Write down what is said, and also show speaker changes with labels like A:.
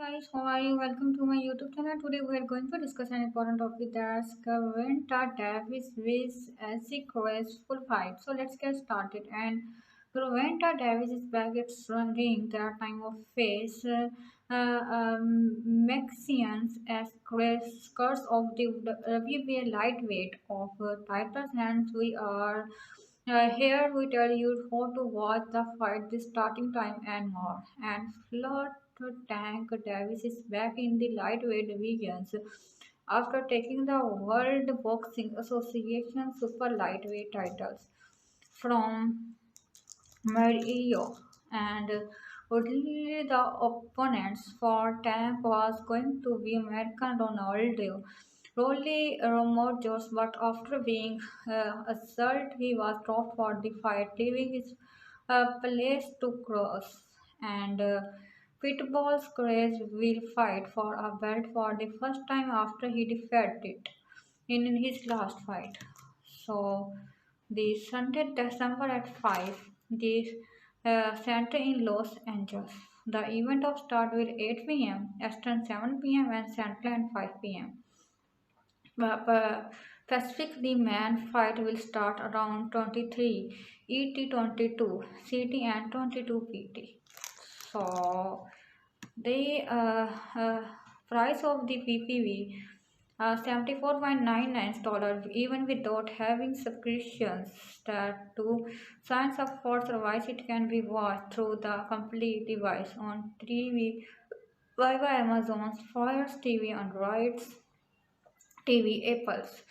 A: Guys, how are you? Welcome to my YouTube channel. Today we are going to discuss an important topic, that's Gaventa Davis with a graceful fight. So let's get started. And Gaventa Davis is back at ring. There are time of face. Mexians as skirts of the WBA lightweight of titles, and we are here we tell you how to watch the fight, the starting time, and more. And Flirt Tank Davis is back in the lightweight divisions after taking the World Boxing Association Super Lightweight titles from Mario. And originally the opponents for Tank was going to be American Ronaldo. Rolly Romojos, but after being assaulted, he was dropped for the fight, leaving his place to cross. And Pitbull's Craze will fight for a belt for the first time after he defeated it in his last fight. So, the Sunday, December at 5, the center in Los Angeles. The event of start will 8 p.m. Eastern, 7 p.m. and Central and 5 p.m. Pacific, the man fight will start around 23 ET, 22 CT and 22 PT. So the price of the PPV $74.99 even without having subscriptions that to signs up for service. It can be watched through the complete device on TV via Amazon's Fire TV, Android's TV, Apple's